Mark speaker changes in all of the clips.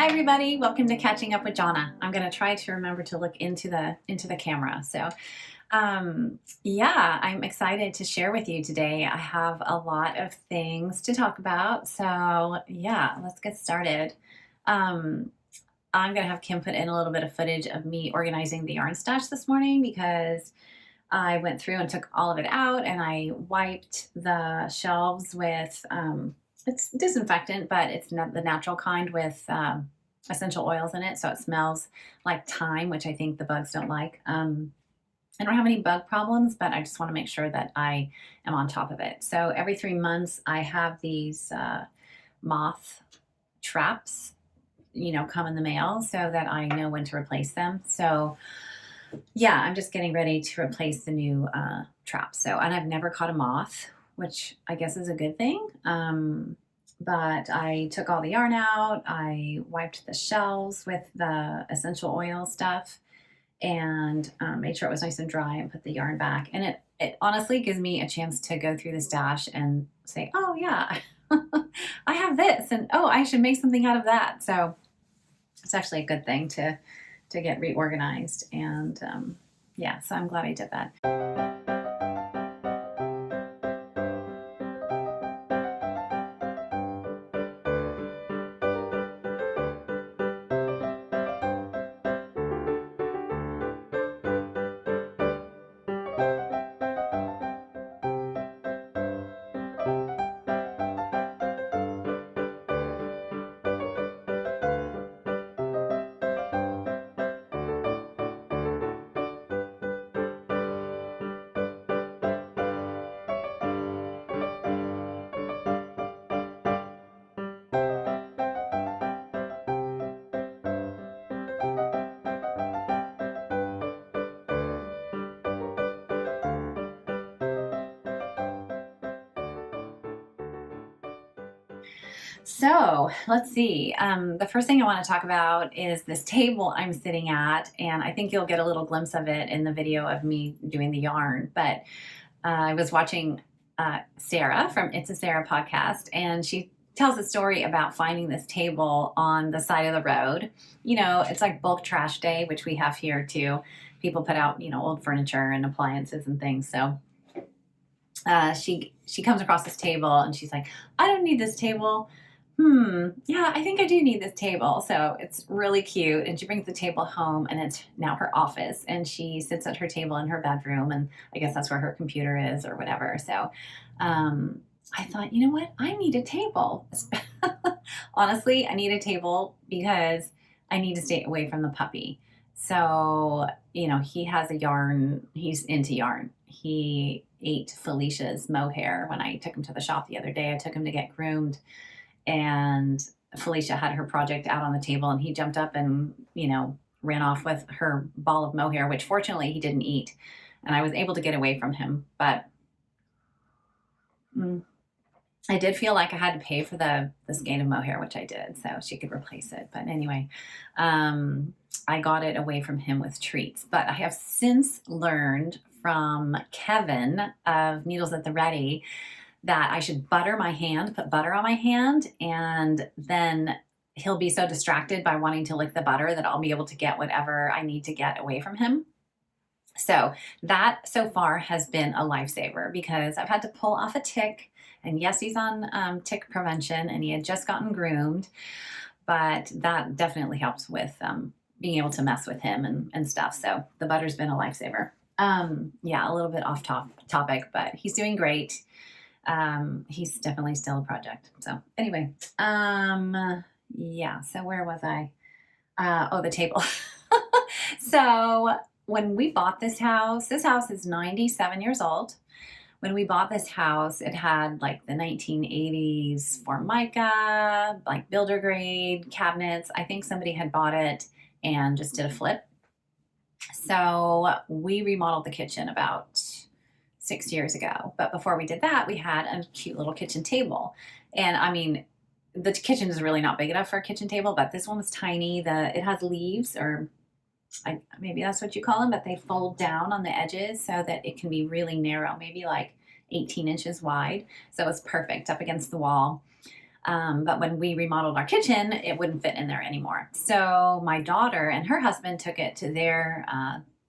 Speaker 1: everybody, welcome to Catching Up with Jonna. I'm going to try to remember to look into the camera. So yeah, I'm excited to share with you today. I have a lot of things to talk about. So yeah, let's get started. I'm going to have Kim put in a little bit of footage of me organizing the yarn stash this morning because I went through and took all of it out and I wiped the shelves with, it's disinfectant, but it's not the natural kind with essential oils in it. So it smells like thyme, which I think the bugs don't like. I don't have any bug problems, but I just want to make sure that I am on top of it. So every 3 months I have these moth traps, come in the mail so that I know when to replace them. So yeah, I'm just getting ready to replace the new traps. So, and I've never caught a moth, which I guess is a good thing. But I took all the yarn out. I wiped the shelves with the essential oil stuff and made sure it was nice and dry and put the yarn back. And it honestly gives me a chance to go through the stash and say, oh yeah, I have this, and oh, I should make something out of that. So it's actually a good thing to get reorganized. And yeah, so I'm glad I did that. So let's see. The first thing I want to talk about is this table I'm sitting at, and I think you'll get a little glimpse of it in the video of me doing the yarn. But I was watching Sarah from It's a Sarah podcast, and she tells a story about finding this table on the side of the road. It's like bulk trash day, which we have here too. People put out, old furniture and appliances and things. So she comes across this table and she's like, I don't need this table. Yeah, I think I do need this table. So it's really cute. And she brings the table home and it's now her office. And she sits at her table in her bedroom. And I guess that's where her computer is or whatever. So I thought, you know what? I need a table. Honestly, I need a table because I need to stay away from the puppy. So, he has a yarn. He's into yarn. He ate Felicia's mohair when I took him to the shop the other day. I took him to get groomed. And Felicia had her project out on the table and he jumped up and, ran off with her ball of mohair, which fortunately he didn't eat. And I was able to get away from him. But I did feel like I had to pay for the skein of mohair, which I did, so she could replace it. But anyway, I got it away from him with treats. But I have since learned from Kevin of Needles at the Ready that I should put butter on my hand, and then he'll be so distracted by wanting to lick the butter that I'll be able to get whatever I need to get away from him. So that so far has been a lifesaver because I've had to pull off a tick, and yes, he's on tick prevention and he had just gotten groomed, but that definitely helps with being able to mess with him and stuff. So the butter's been a lifesaver. Yeah, a little bit off topic, but he's doing great. He's definitely still a project. So anyway, yeah, so where was I? The table. So when we bought this house is 97 years old. When we bought this house, it had like the 1980s Formica, like builder grade cabinets. I think somebody had bought it and just did a flip. So we remodeled the kitchen about 6 years ago. But before we did that, we had a cute little kitchen table. And I mean, the kitchen is really not big enough for a kitchen table, but this one was tiny. It has leaves, or maybe that's what you call them, but they fold down on the edges so that it can be really narrow, maybe like 18 inches wide. So it's perfect up against the wall. But when we remodeled our kitchen, it wouldn't fit in there anymore. So my daughter and her husband took it to their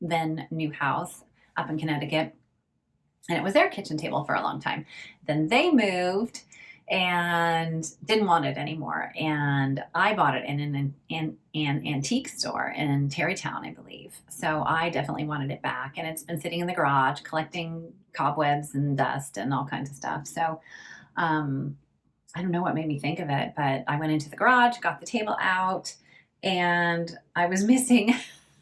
Speaker 1: then new house up in Connecticut, and it was their kitchen table for a long time. Then they moved and didn't want it anymore. And I bought it in an antique store in Tarrytown, I believe. So I definitely wanted it back. And it's been sitting in the garage collecting cobwebs and dust and all kinds of stuff. So I don't know what made me think of it, but I went into the garage, got the table out, and I was missing,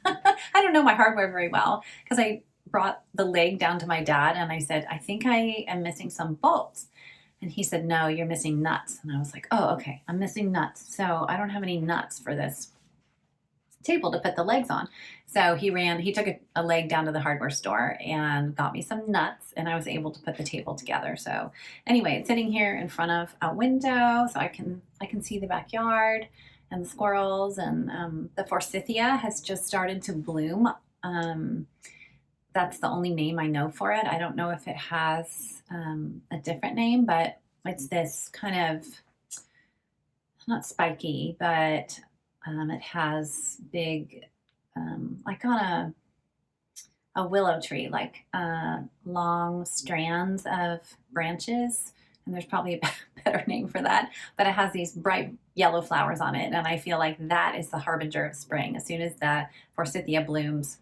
Speaker 1: I don't know my hardware very well, because I brought the leg down to my dad and I said, I think I am missing some bolts. And he said, no, you're missing nuts. And I was like, oh, okay, I'm missing nuts. So I don't have any nuts for this table to put the legs on. So he took a leg down to the hardware store and got me some nuts, and I was able to put the table together. So anyway, it's sitting here in front of a window, so I can see the backyard and the squirrels, and the forsythia has just started to bloom. That's the only name I know for it. I don't know if it has a different name, but it's this kind of, not spiky, but it has big, like on a willow tree, like long strands of branches. And there's probably a better name for that, but it has these bright yellow flowers on it. And I feel like that is the harbinger of spring. As soon as the forsythia blooms,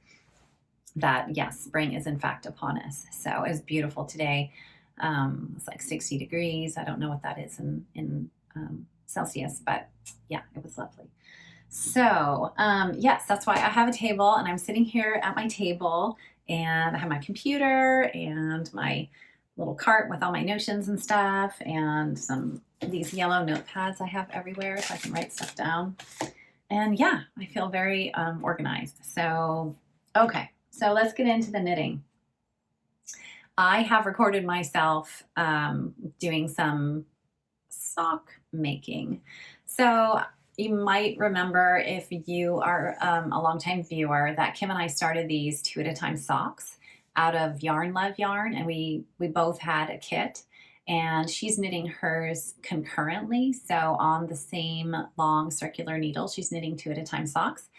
Speaker 1: that yes, spring is in fact upon us. So it was beautiful today. It's like 60 degrees. I don't know what that is in Celsius, but yeah, it was lovely. So yes, that's why I have a table, and I'm sitting here at my table, and I have my computer and my little cart with all my notions and stuff, and these yellow notepads I have everywhere so I can write stuff down. And yeah, I feel very organized. So, okay, so let's get into the knitting. I have recorded myself doing some sock making. So you might remember, if you are a longtime viewer, that Kim and I started these 2 at a time socks out of Yarn Love Yarn, and we both had a kit, and she's knitting hers concurrently. So on the same long circular needle, she's knitting 2 at a time socks.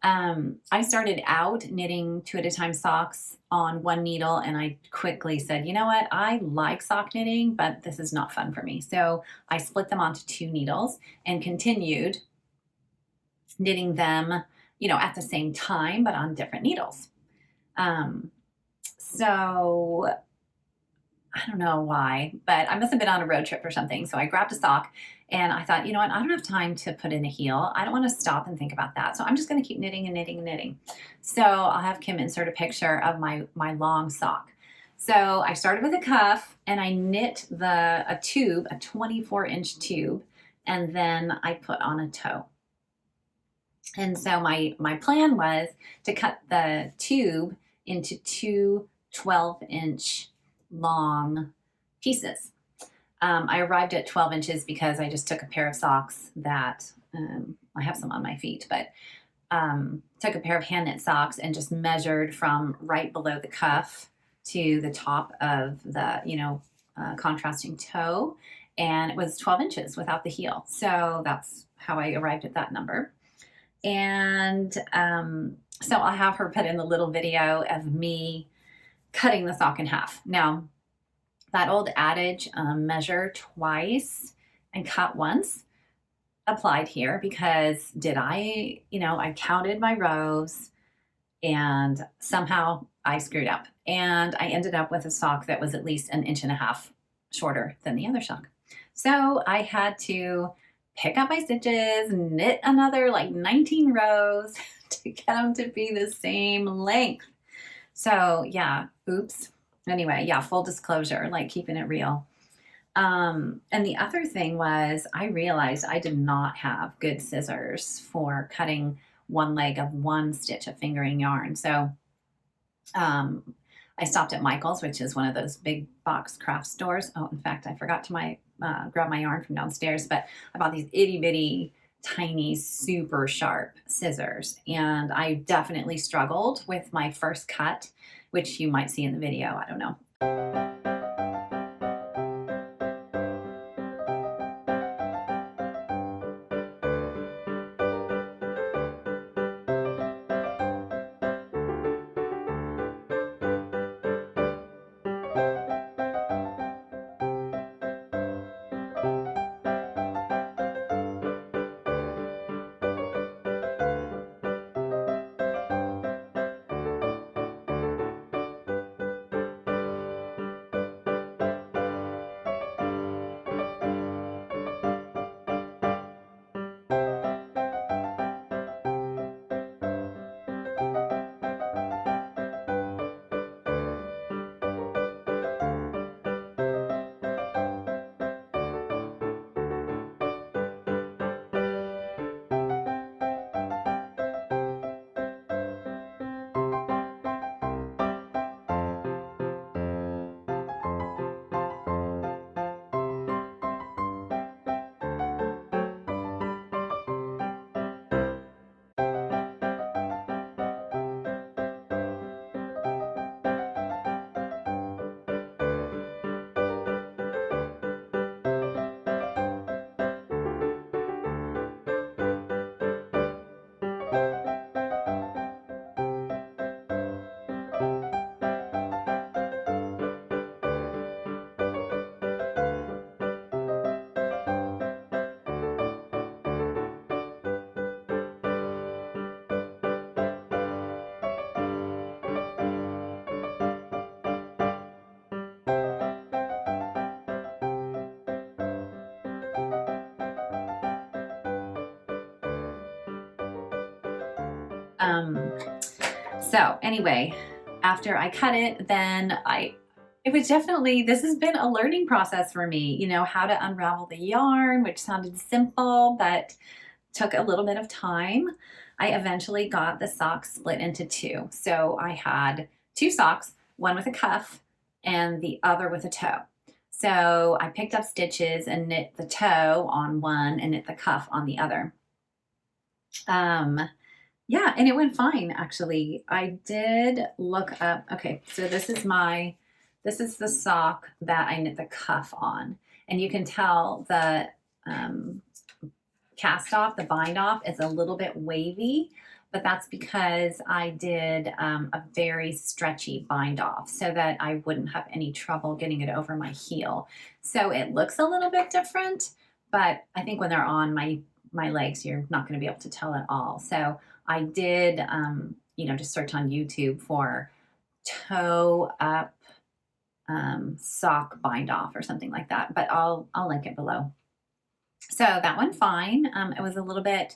Speaker 1: I started out knitting 2 at a time socks on one needle, and I quickly said, you know what, I like sock knitting, but this is not fun for me. So I split them onto 2 needles and continued knitting them, at the same time, but on different needles. So I don't know why, but I must have been on a road trip or something. So I grabbed a sock and I thought, you know what, I don't have time to put in a heel. I don't want to stop and think about that. So I'm just going to keep knitting and knitting and knitting. So I'll have Kim insert a picture of my long sock. So I started with a cuff, and I knit a tube, a 24-inch tube, and then I put on a toe. And so my plan was to cut the tube into 2 12-inch long pieces. I arrived at 12 inches because I just took a pair of socks that, I have some on my feet, but took a pair of hand knit socks and just measured from right below the cuff to the top of the, contrasting toe. And it was 12 inches without the heel. So that's how I arrived at that number. And so I'll have her put in the little video of me cutting the sock in half. Now, that old adage, measure twice and cut once, applied here, because I counted my rows and somehow I screwed up, and I ended up with a sock that was at least 1.5 inches shorter than the other sock. So I had to pick up my stitches, knit another like 19 rows to get them to be the same length. So yeah, oops. Anyway, yeah, full disclosure, like keeping it real. And the other thing was, I realized I did not have good scissors for cutting one leg of one stitch of fingering yarn. So I stopped at Michael's, which is one of those big box craft stores. Oh, in fact, I forgot to grab my yarn from downstairs, but I bought these itty bitty, tiny, super sharp scissors. And I definitely struggled with my first cut, which you might see in the video. I don't know. Um, so anyway, after I cut it, then it was definitely, this has been a learning process for me, you know, how to unravel the yarn, which sounded simple, but took a little bit of time. I eventually got the socks split into two. So I had two socks, one with a cuff and the other with a toe. So I picked up stitches and knit the toe on one and knit the cuff on the other. Yeah, and it went fine, actually. I did look up, okay, so this is the sock that I knit the cuff on. And you can tell the cast off, the bind off is a little bit wavy, but that's because I did a very stretchy bind off so that I wouldn't have any trouble getting it over my heel. So it looks a little bit different, but I think when they're on my legs, you're not going to be able to tell at all. So I did, you know, just search on YouTube for toe up sock bind off or something like that, but I'll link it below. So that went fine. It was a little bit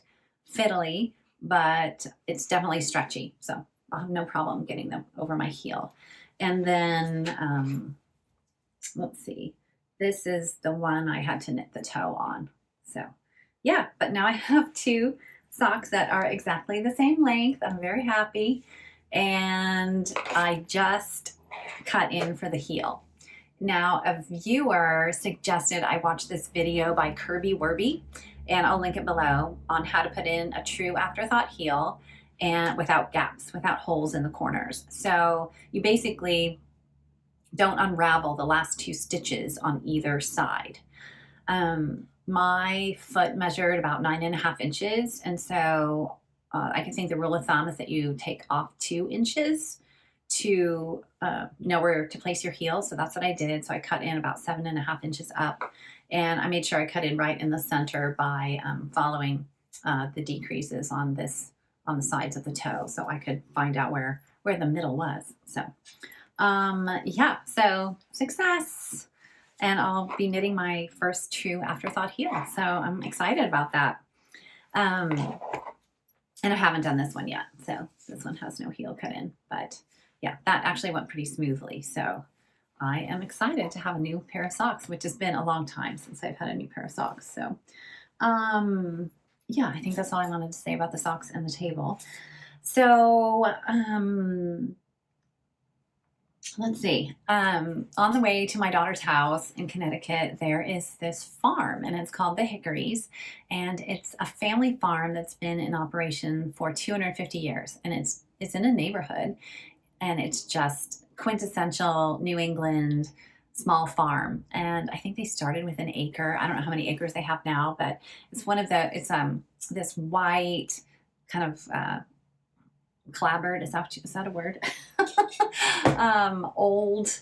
Speaker 1: fiddly, but it's definitely stretchy. So I'll have no problem getting them over my heel. And then, let's see, this is the one I had to knit the toe on. So yeah, but now I have two socks that are exactly the same length. I'm very happy. And I just cut in for the heel. Now, a viewer suggested I watch this video by Kirby Werby, and I'll link it below, on how to put in a true afterthought heel and without gaps, without holes in the corners. So you basically don't unravel the last two stitches on either side. My foot measured about 9.5 inches, and so I can think the rule of thumb is that you take off 2 inches to know where to place your heel. So that's what I did. So I cut in about 7.5 inches up, and I made sure I cut in right in the center by following the decreases on the sides of the toe, so I could find out where the middle was. So yeah, so success. And I'll be knitting my first true afterthought heel. So I'm excited about that. And I haven't done this one yet. So this one has no heel cut in, but yeah, that actually went pretty smoothly. So I am excited to have a new pair of socks, which has been a long time since I've had a new pair of socks. So yeah, I think that's all I wanted to say about the socks and the table. So let's see. On the way to my daughter's house in Connecticut, there is this farm, and it's called the Hickories, and it's a family farm that's been in operation for 250 years, and it's in a neighborhood, and it's just quintessential New England small farm. And I think they started with an acre. I don't know how many acres they have now, but it's this white kind of clapboard, is that a word? Old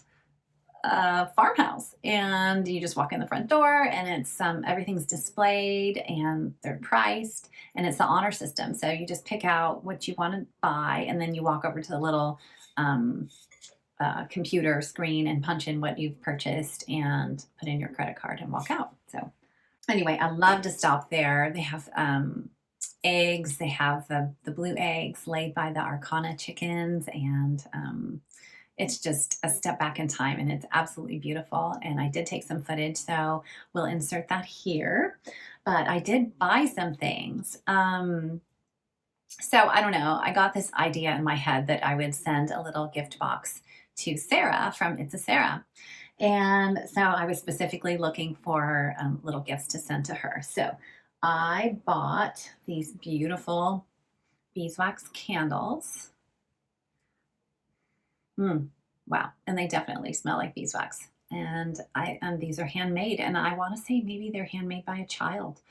Speaker 1: farmhouse, and you just walk in the front door, and it's everything's displayed and they're priced, and it's the honor system. So you just pick out what you want to buy, and then you walk over to the little computer screen and punch in what you've purchased and put in your credit card and walk out. So anyway, I love to stop there. They have eggs. They have the blue eggs laid by the Arcana chickens, and it's just a step back in time, and it's absolutely beautiful. And I did take some footage, so we'll insert that here. But I did buy some things. So I don't know, I got this idea in my head that I would send a little gift box to Sarah from It's a Sarah. And so I was specifically looking for little gifts to send to her. So I bought these beautiful beeswax candles. Wow. And they definitely smell like beeswax. And these are handmade. And I want to say maybe they're handmade by a child.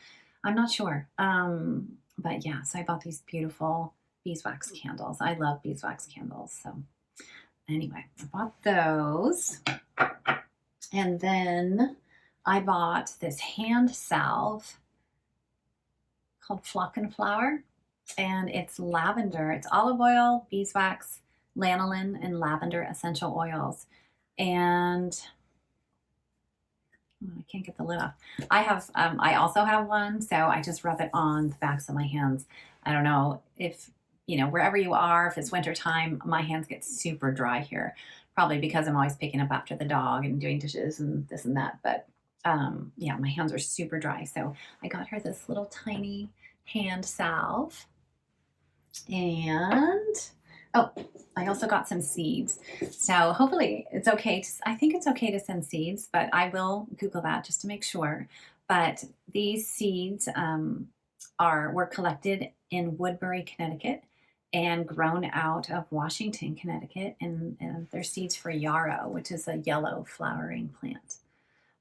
Speaker 1: I'm not sure. But yeah, so I bought these beautiful beeswax candles. I love beeswax candles. So anyway, I bought those. And then I bought this hand salve called Flock and Flower. And it's lavender. It's olive oil, beeswax, lanolin, and lavender essential oils. And I can't get the lid off. I also have one, so I just rub it on the backs of my hands. I don't know if you know, wherever you are, if it's wintertime, my hands get super dry here, probably because I'm always picking up after the dog and doing dishes and this and that. But yeah, my hands are super dry. So I got her this little tiny hand salve. And oh, I also got some seeds. So hopefully it's okay. I think it's okay to send seeds, but I will Google that just to make sure. But these seeds were collected in Woodbury, Connecticut, and grown out of Washington, Connecticut, and they're seeds for yarrow, which is a yellow flowering plant.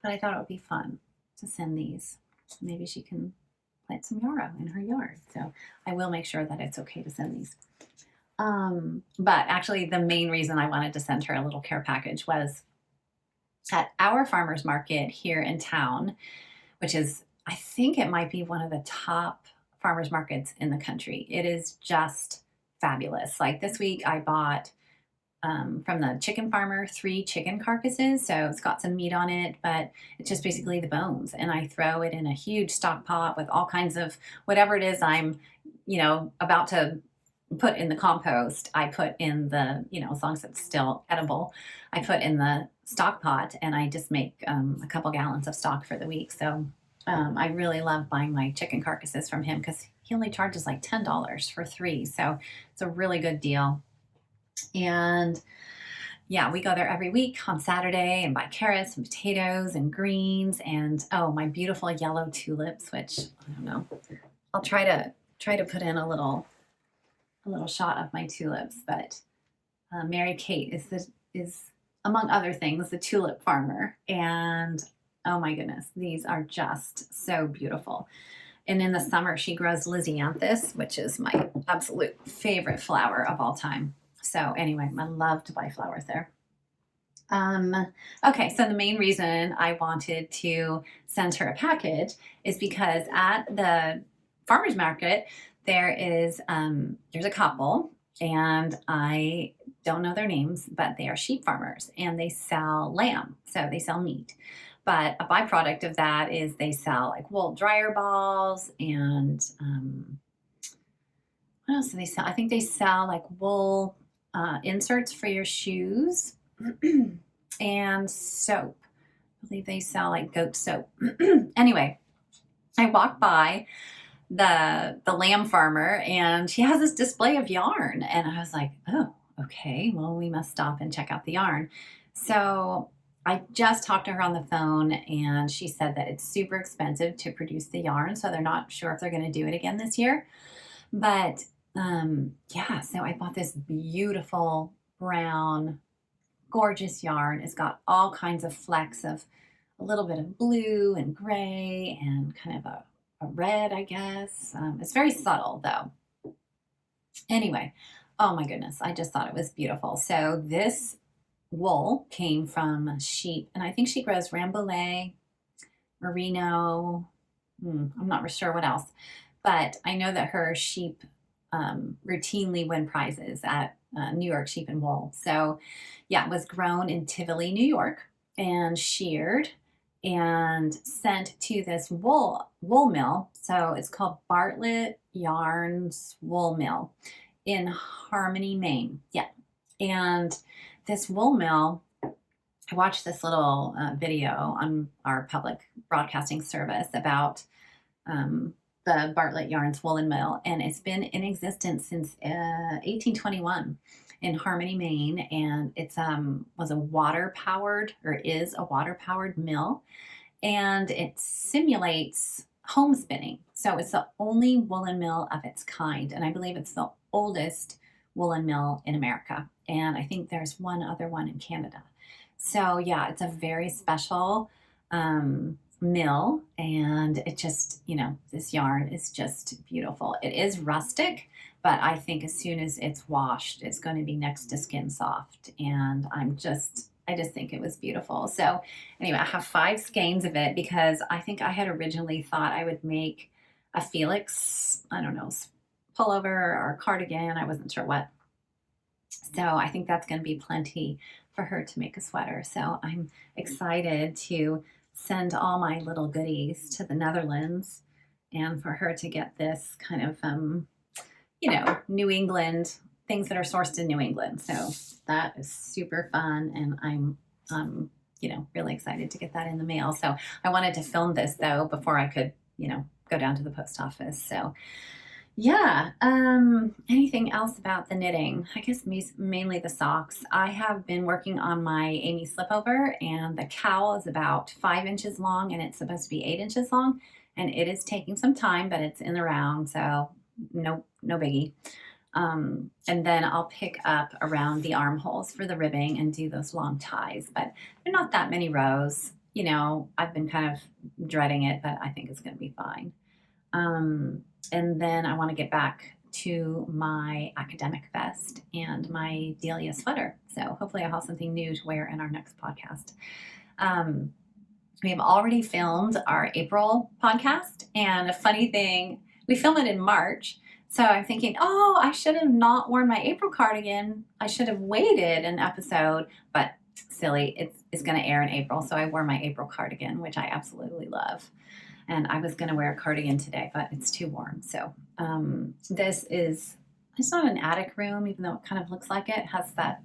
Speaker 1: But I thought it would be fun to send these. Maybe she can plant some yarrow in her yard. So I will make sure that it's okay to send these. But actually, the main reason I wanted to send her a little care package was at our farmers market here in town, which is, I think it might be one of the top farmers markets in the country. It is just fabulous. Like this week, I bought from the chicken farmer 3 chicken carcasses. So it's got some meat on it, but it's just basically the bones. And I throw it in a huge stock pot with all kinds of whatever it is I'm, you know, about to put in the compost. I put in the, you know, as long as it's still edible, I put in the stock pot, and I just make a couple gallons of stock for the week. So I really love buying my chicken carcasses from him because he only charges like $10 for 3. So it's a really good deal. And yeah, we go there every week on Saturday and buy carrots and potatoes and greens and oh, my beautiful yellow tulips, which I don't know. I'll try to put in a little shot of my tulips, but Mary Kate is among other things the tulip farmer, and oh my goodness, these are just so beautiful. And in the summer, she grows Lysianthus, which is my absolute favorite flower of all time. So anyway, I love to buy flowers there. Okay, so the main reason I wanted to send her a package is because at the farmer's market, there's a couple, and I don't know their names, but they are sheep farmers, and they sell lamb, so they sell meat. But a byproduct of that is they sell like wool dryer balls and what else do they sell? I think they sell like wool inserts for your shoes and soap. I believe they sell like goat soap. Anyway, I walked by the lamb farmer, and she has this display of yarn, and I was like, oh, okay, well, we must stop and check out the yarn. So I just talked to her on the phone, and she said that it's super expensive to produce the yarn, so they're not sure if they're going to do it again this year. But yeah, so I bought this beautiful brown, gorgeous yarn. It's got all kinds of flecks of a little bit of blue and gray and kind of a red, I guess. It's very subtle though. Anyway, oh my goodness, I just thought it was beautiful. So this wool came from sheep, and I think she grows Rambouillet, Merino. I'm not sure what else, but I know that her sheep routinely win prizes at New York Sheep and Wool. So yeah, it was grown in Tivoli, New York, and sheared and sent to this wool mill. So it's called Bartlett Yarns Wool Mill in Harmony, Maine. Yeah. And this wool mill, I watched this little video on our public broadcasting service about the Bartlett Yarns Woolen Mill, and it's been in existence since 1821 in Harmony, Maine, and it's was a water powered, or is a water powered mill, and it simulates home spinning. So it's the only woolen mill of its kind, and I believe it's the oldest woolen mill in America, and I think there's one other one in Canada. So yeah, it's a very special mill, and it just, you know, this yarn is just beautiful. It is rustic, but I think as soon as it's washed, it's going to be next to skin soft, and I just think it was beautiful. So anyway, I have 5 skeins of it because I think I had originally thought I would make a Felix, I don't know, pullover or cardigan. I wasn't sure what. So I think that's going to be plenty for her to make a sweater. So I'm excited to send all my little goodies to the Netherlands and for her to get this kind of New England, things that are sourced in New England. So that is super fun, and I'm really excited to get that in the mail. So I wanted to film this though before I could, go down to the post office. So yeah. Anything else about the knitting? I guess mainly the socks. I have been working on my Amy slipover, and the cowl is about 5 inches long, and it's supposed to be 8 inches long. And it is taking some time, but it's in the round, so no biggie. And then I'll pick up around the armholes for the ribbing and do those long ties, but they're not that many rows. I've been kind of dreading it, but I think it's going to be fine. And then I want to get back to my academic vest and my Delia sweater. So hopefully I'll have something new to wear in our next podcast. We have already filmed our April podcast, and a funny thing, we film it in March. So I'm thinking, oh, I should have not worn my April cardigan. I should have waited an episode, but silly, it's going to air in April. So I wore my April cardigan, which I absolutely love. And I was going to wear a cardigan today, but it's too warm. So it's not an attic room, even though it kind of looks like it. It has that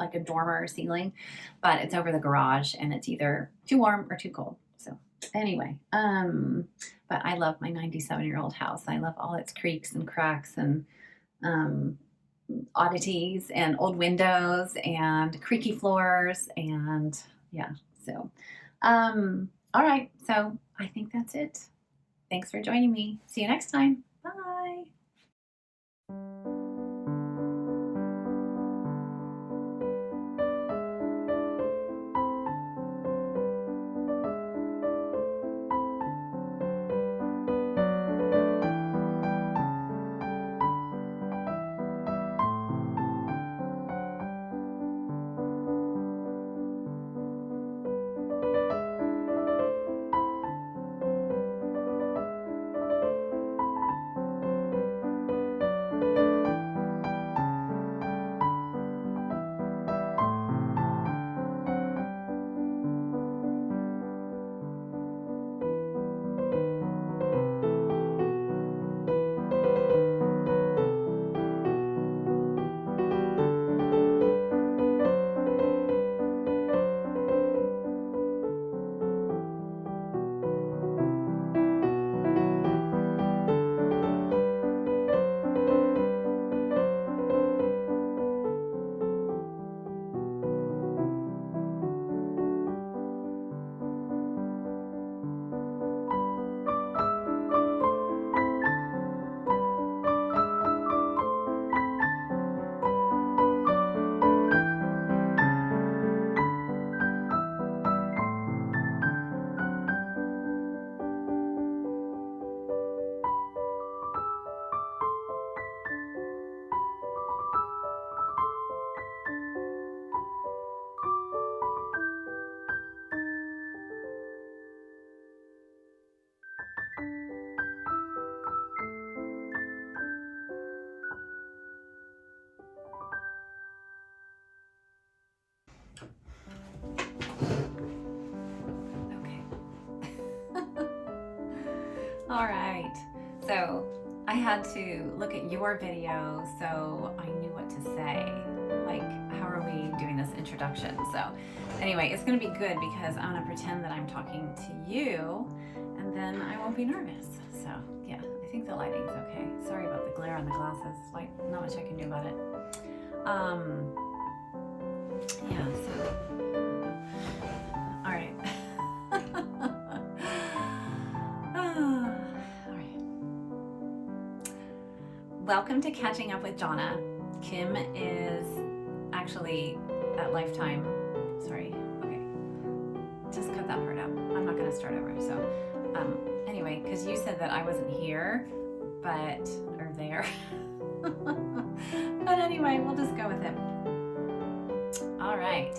Speaker 1: like a dormer ceiling, but it's over the garage, and it's either too warm or too cold. So anyway, but I love my 97-year-old house. I love all its creaks and cracks and oddities and old windows and creaky floors, and yeah. So all right, so I think that's it. Thanks for joining me. See you next time. Bye. All right, so I had to look at your video so I knew what to say. Like, how are we doing this introduction? So anyway, it's gonna be good because I'm gonna pretend that I'm talking to you, and then I won't be nervous. So yeah, I think the lighting's okay. Sorry about the glare on the glasses. Like, not much I can do about it. Yeah, so all right. Welcome to Catching Up with Jonna. Kim is actually at Lifetime. Sorry, okay. Just cut that part out. I'm not gonna start over. So anyway, because you said that I wasn't here, or there. But anyway, we'll just go with it. All right.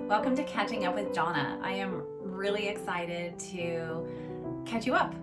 Speaker 1: Welcome to Catching Up with Jonna. I am really excited to catch you up